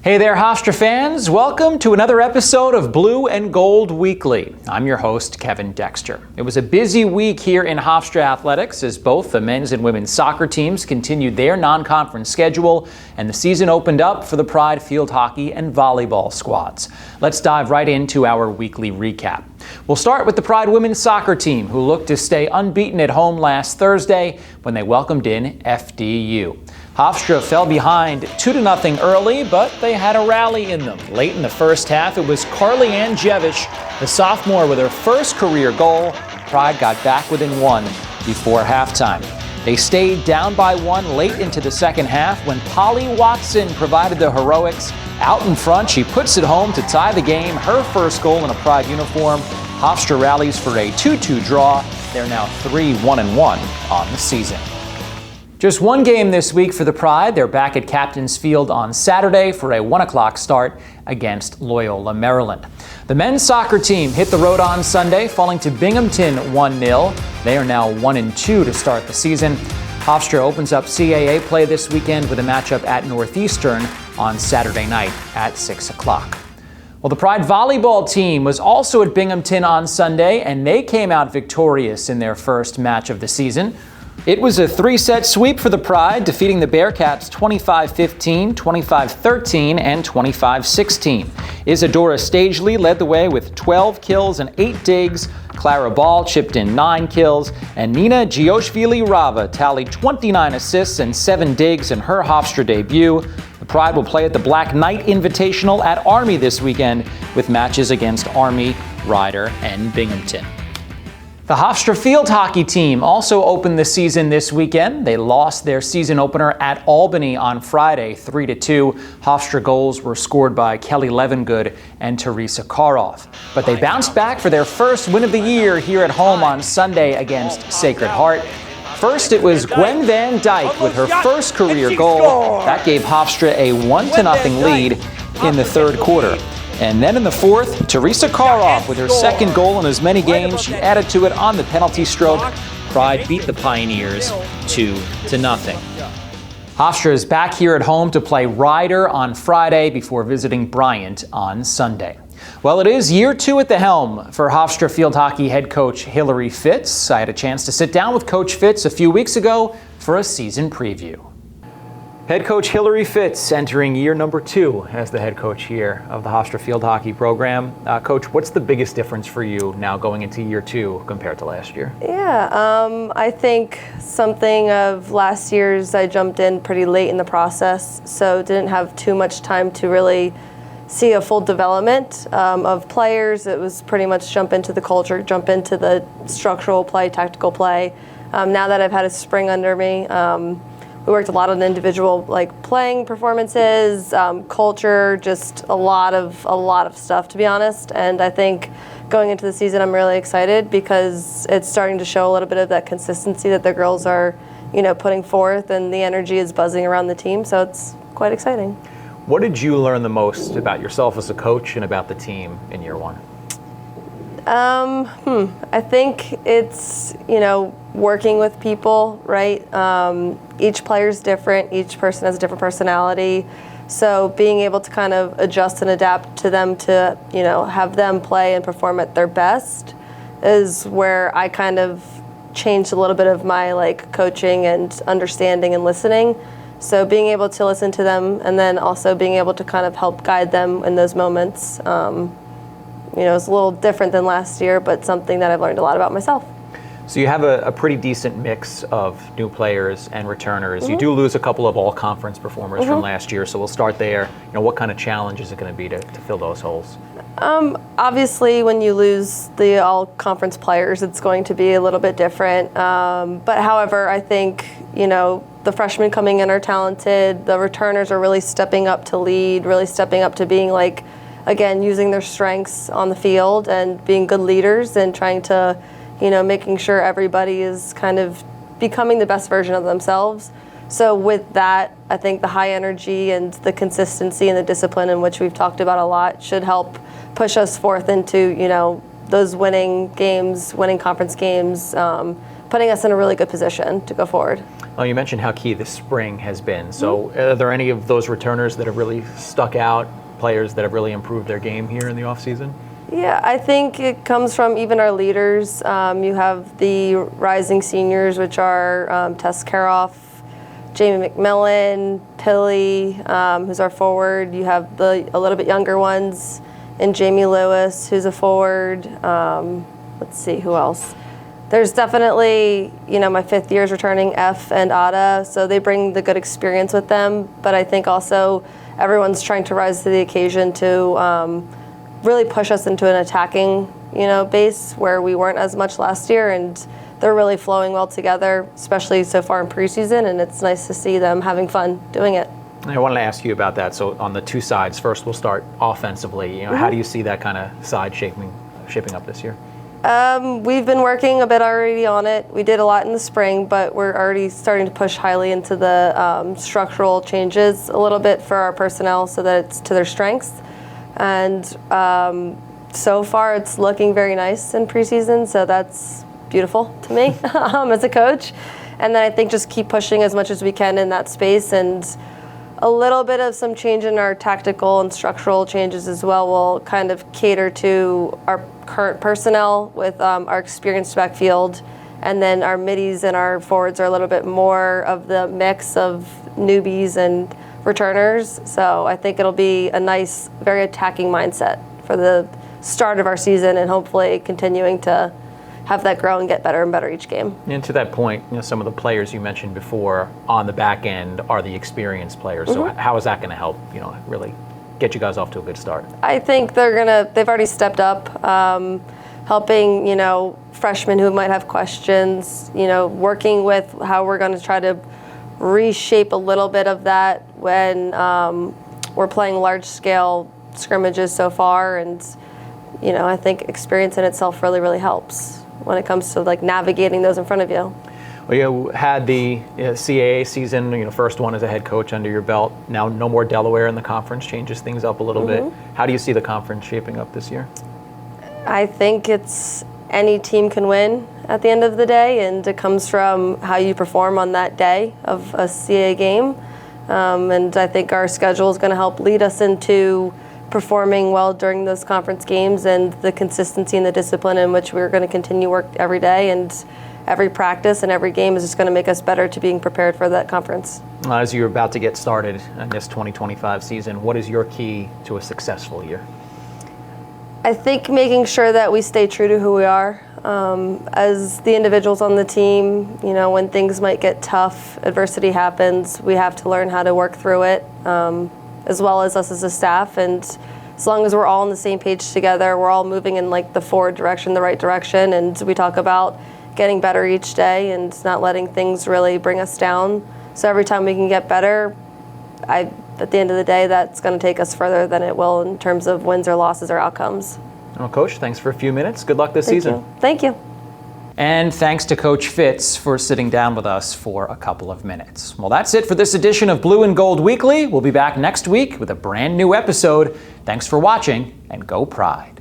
Hey there, Hofstra fans. Welcome to another episode of Blue and Gold Weekly. I'm your host, Kevin Dexter. It was a busy week here in Hofstra Athletics as both the men's and women's soccer teams continued their non-conference schedule and the season opened up for the Pride field hockey and volleyball squads. Let's dive right into our weekly recap. We'll start with the Pride women's soccer team, who looked to stay unbeaten at home last Thursday when they welcomed in FDU. Hofstra fell behind 2-0 early, but they had a rally in them. Late in the first half, it was Carly Ann Jevish, the sophomore, with her first career goal. Pride got back within one before halftime. They stayed down by one late into the second half when Polly Watson provided the heroics. Out in front, she puts it home to tie the game, her first goal in a Pride uniform. Hofstra rallies for a 2-2 draw. They're now 3-1-1 on the season. Just one game this week for the Pride. They're back at Captain's Field on Saturday for a 1 o'clock start against Loyola, Maryland. The men's soccer team hit the road on Sunday, falling to Binghamton 1-0. They are now 1-2 to start the season. Hofstra opens up CAA play this weekend with a matchup at Northeastern on Saturday night at 6 o'clock. Well, the Pride volleyball team was also at Binghamton on Sunday, and they came out victorious in their first match of the season. It was a 3-set sweep for the Pride, defeating the Bearcats 25-15, 25-13, and 25-16. Isadora Stagely led the way with 12 kills and 8 digs. Clara Ball chipped in 9 kills, and Nina Gioshvili-Rava tallied 29 assists and 7 digs in her Hofstra debut. The Pride will play at the Black Knight Invitational at Army this weekend, with matches against Army, Ryder, and Binghamton. The Hofstra field hockey team also opened the season this weekend. They lost their season opener at Albany on Friday, 3-2. Hofstra goals were scored by Kelly Levengood and Teresa Karoff. But they bounced back for their first win of the year here at home on Sunday against Sacred Heart. First, it was Gwen Van Dyke with her first career goal. That gave Hofstra a 1-0 lead in the third quarter. And then in the fourth, Teresa Karoff with her second goal in as many games. She added to it on the penalty stroke. Pride beat the Pioneers 2-0. Hofstra is back here at home to play Ryder on Friday before visiting Bryant on Sunday. Well, it is year 2 at the helm for Hofstra field hockey head coach Hillary Fitz. I had a chance to sit down with Coach Fitz a few weeks ago for a season preview. Head coach Hillary Fitz entering year number 2 as the head coach here of the Hofstra field hockey program. Coach, what's the biggest difference for you now going into year 2 compared to last year? I think something of last year's, I jumped in pretty late in the process, so didn't have too much time to really see a full development of players. It was pretty much jump into the culture, jump into the structural play, tactical play. Now that I've had a spring under me, we worked a lot on individual playing performances, culture, just a lot of stuff, to be honest. And I think going into the season, I'm really excited because it's starting to show a little bit of that consistency that the girls are, putting forth, and the energy is buzzing around the team. So it's quite exciting. What did you learn the most about yourself as a coach and about the team in year 1? I think it's, working with people, right? Each player's different. Each person has a different personality. So being able to kind of adjust and adapt to them to, have them play and perform at their best is where I kind of changed a little bit of my coaching and understanding and listening. So being able to listen to them and then also being able to kind of help guide them in those moments, it's a little different than last year, but something that I've learned a lot about myself. So you have a pretty decent mix of new players and returners. Mm-hmm. You do lose a couple of all-conference performers from last year, so we'll start there. What kind of challenge is it going to be to fill those holes? Obviously, when you lose the all-conference players, it's going to be a little bit different. But however, I think, the freshmen coming in are talented. The returners are really stepping up to lead, really stepping up to being again, using their strengths on the field and being good leaders and trying to, making sure everybody is kind of becoming the best version of themselves. So with that, I think the high energy and the consistency and the discipline in which we've talked about a lot should help push us forth into, those winning games, winning conference games, putting us in a really good position to go forward. Oh, you mentioned how key this spring has been. So are there any of those returners that have really stuck out, players that have really improved their game here in the offseason? Yeah, I think it comes from even our leaders. You have the rising seniors, which are Tess Karoff, Jamie McMillan, Pilly, who's our forward. You have a little bit younger ones, and Jamie Lewis, who's a forward. Let's see, who else? There's definitely, my fifth years returning, F and Ada, so they bring the good experience with them. But I think also everyone's trying to rise to the occasion to really push us into an attacking, base where we weren't as much last year, and they're really flowing well together, especially so far in preseason, and it's nice to see them having fun doing it. I wanted to ask you about that. So on the two sides, first we'll start offensively. How do you see that kind of side shaping up this year? We've been working a bit already on it. We did a lot in the spring, but we're already starting to push highly into the structural changes a little bit for our personnel so that it's to their strengths. And so far it's looking very nice in preseason, so that's beautiful to me as a coach. And then I think just keep pushing as much as we can in that space, and a little bit of some change in our tactical and structural changes as well will kind of cater to our current personnel with our experienced backfield, and then our middies and our forwards are a little bit more of the mix of newbies and returners. So I think it'll be a nice, very attacking mindset for the start of our season, and hopefully continuing to have that grow and get better and better each game. And to that point, some of the players you mentioned before on the back end are the experienced players. So how is that going to help, really get you guys off to a good start? I think they've already stepped up, helping, freshmen who might have questions, working with how we're going to try to reshape a little bit of that when we're playing large scale scrimmages so far. And, I think experience in itself really, really helps when it comes to navigating those in front of you. Well, you had the CAA season, first one as a head coach under your belt. Now no more Delaware in the conference, changes things up a little bit. How do you see the conference shaping up this year? I think it's any team can win at the end of the day, and it comes from how you perform on that day of a CAA game. And I think our schedule is going to help lead us into performing well during those conference games, and the consistency and the discipline in which we're going to continue work every day, and every practice and every game is just going to make us better to being prepared for that conference. As you're about to get started in this 2025 season, what is your key to a successful year? I think making sure that we stay true to who we are as the individuals on the team. When things might get tough, adversity happens, we have to learn how to work through it, as well as us as a staff. And as long as we're all on the same page together, we're all moving in the forward direction, the right direction, and we talk about getting better each day and not letting things really bring us down. So every time we can get better, at the end of the day, that's going to take us further than it will in terms of wins or losses or outcomes. Well, Coach, thanks for a few minutes. Good luck this season. Thank you. And thanks to Coach Fitz for sitting down with us for a couple of minutes. Well, that's it for this edition of Blue and Gold Weekly. We'll be back next week with a brand new episode. Thanks for watching, and go Pride.